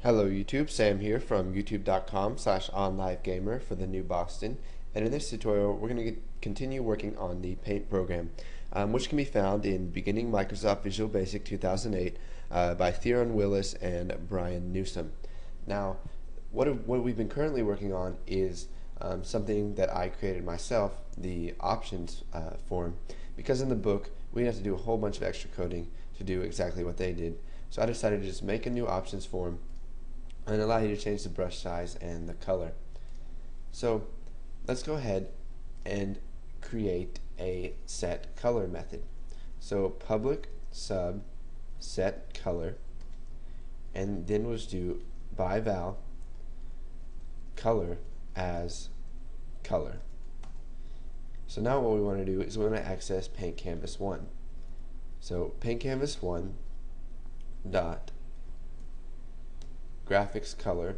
Hello YouTube, Sam here from youtube.com/onlivegamer for the new Boston, and in this tutorial we're going to continue working on the Paint program, which can be found in Beginning Microsoft Visual Basic 2008 by Theron Willis and Brian Newsom. Now, what we've been currently working on is something that I created myself, the options form, because in the book we have to do a whole bunch of extra coding to do exactly what they did. So I decided to just make a new options form and allow you to change the brush size and the color. So let's go ahead and create a set color method. So public sub set color, and then we'll just do by val color as color. So now what we want to do is we want to access paint canvas 1. So paint canvas 1 dot graphics color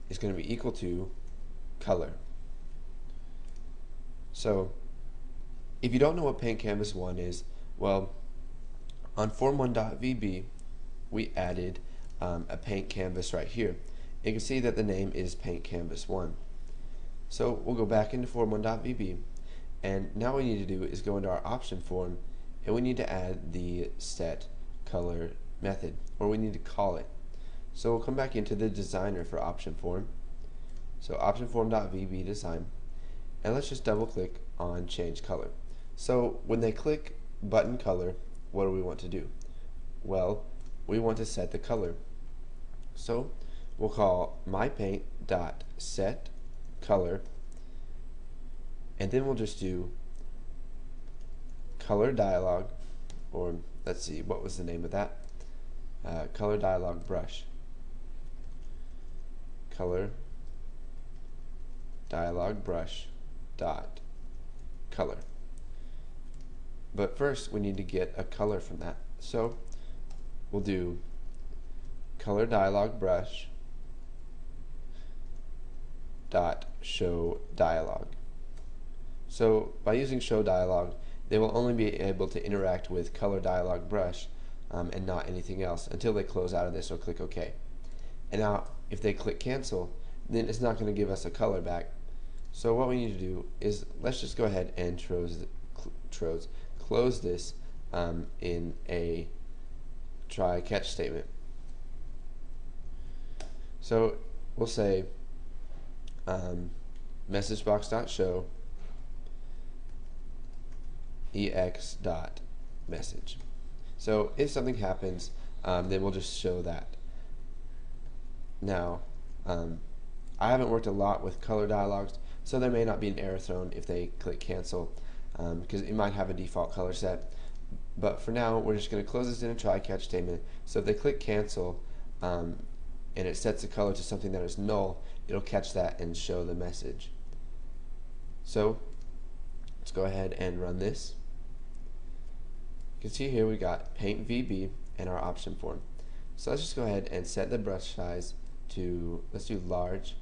is going to be equal to color. So if you don't know what paint canvas 1 is, well, on form1.vb we added a paint canvas right here. You can see that the name is paint canvas 1. So we'll go back into form1.vb, and now what we need to do is go into our option form, and we need to add the set color method, or we need to call it. So we'll come back into the designer for option form. So option form.vb design, and let's just double click on change color. So when they click button color, what do we want to do? Well, we want to set the color. So we'll call mypaint.set color, and then we'll just do color dialog, or let's see, what was the name of that? Color dialog brush. Color dialog brush dot color. But first we need to get a color from that. So we'll do color dialog brush dot show dialog. So by using show dialog, they will only be able to interact with color dialog brush and not anything else until they close out of this or click OK. And now if they click cancel, then it's not going to give us a color back. So what we need to do is let's just go ahead and close this in a try catch statement. So we'll say message box.show ex.message. So if something happens, then we'll just show that. Now, I haven't worked a lot with color dialogs, so there may not be an error thrown if they click cancel, because it might have a default color set. But for now, we're just going to close this in a try catch statement. So if they click cancel and it sets the color to something that is null, it'll catch that and show the message. So let's go ahead and run this. You can see here we got paint VB and our option form. So let's just go ahead and set the brush size to, let's do large,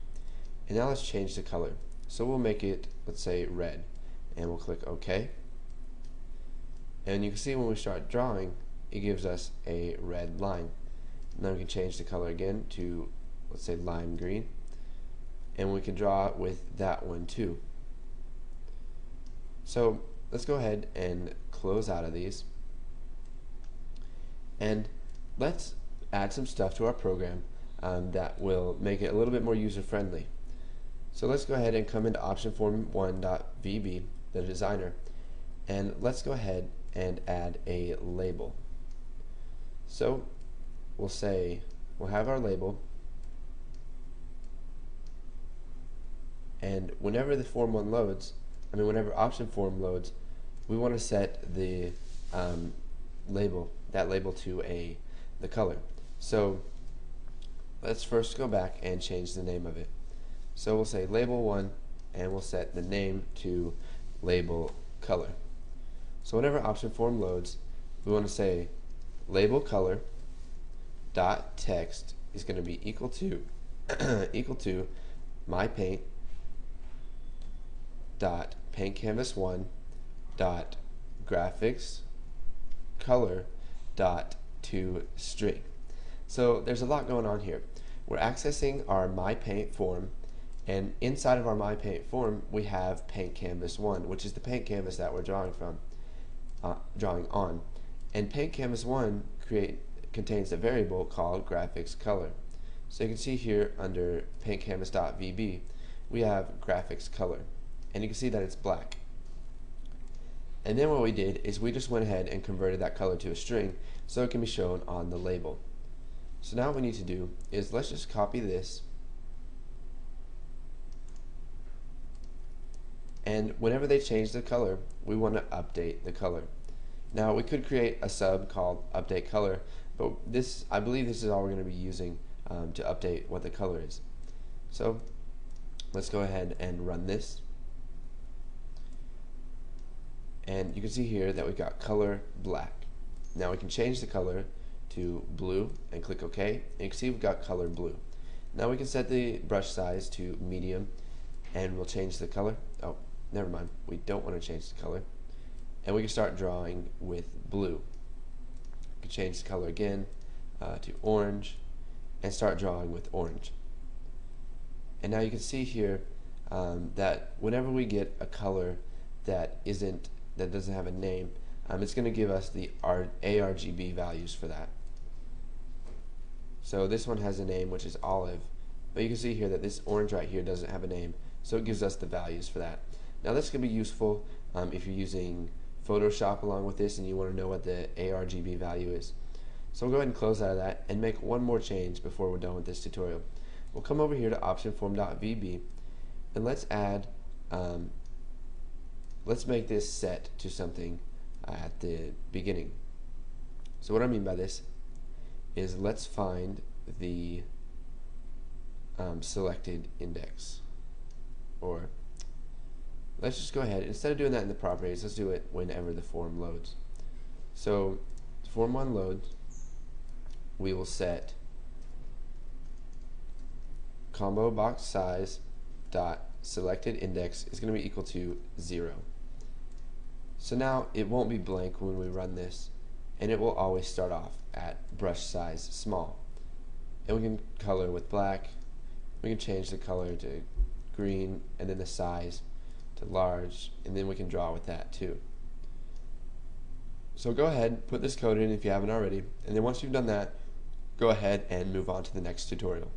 and now let's change the color. So we'll make it, let's say, red, and we'll click OK. And you can see when we start drawing, it gives us a red line. Now we can change the color again to, let's say, lime green, and we can draw with that one too. So let's go ahead and close out of these, and let's add some stuff to our program that will make it a little bit more user-friendly. So let's go ahead and come into option form1.vb, the designer, and let's go ahead and add a label. So we'll say, we'll have our label, and whenever the form 1 loads, whenever option form loads, we want to set the label to the color. So let's first go back and change the name of it. So we'll say label 1, and we'll set the name to label color. So whenever option form loads, we want to say label color dot text is going to be equal to equal to mypaint dot paint canvas 1 dot graphics color dot to string. So there's a lot going on here. We're accessing our MyPaint form, and inside of our MyPaint form we have Paint Canvas 1, which is the paint canvas that we're drawing on. And Paint Canvas 1 contains a variable called graphics color. So you can see here under paintcanvas.vb we have graphics color, and you can see that it's black. And then what we did is we just went ahead and converted that color to a string so it can be shown on the label. So now what we need to do is let's just copy this, and whenever they change the color we want to update the color. Now we could create a sub called update color, but I believe this is all we're going to be using to update what the color is. So let's go ahead and run this, and you can see here that we've got color black. Now we can change the color to blue and click OK, and you can see we've got color blue. Now we can set the brush size to medium, and we'll change the color. Oh, never mind, we don't want to change the color, and we can start drawing with blue. We can change the color again to orange and start drawing with orange. And now you can see here that whenever we get a color that doesn't have a name, it's going to give us the ARGB values for that. So this one has a name, which is olive, but you can see here that this orange right here doesn't have a name, so it gives us the values for that. Now this can be useful if you're using Photoshop along with this and you want to know what the ARGB value is. So we'll go ahead and close out of that and make one more change before we're done with this tutorial. We'll come over here to optionform.vb, and let's add let's make this set to something at the beginning. So what I mean by this is let's find the selected index, or let's just go ahead, instead of doing that in the properties, let's do it whenever the form loads. So form 1 loads, we will set combo box size dot selected index is going to be equal to 0. So now it won't be blank when we run this, and it will always start off at brush size small. And we can color with black, we can change the color to green, and then the size to large, and then we can draw with that too. So go ahead, put this code in if you haven't already, and then once you've done that, go ahead and move on to the next tutorial.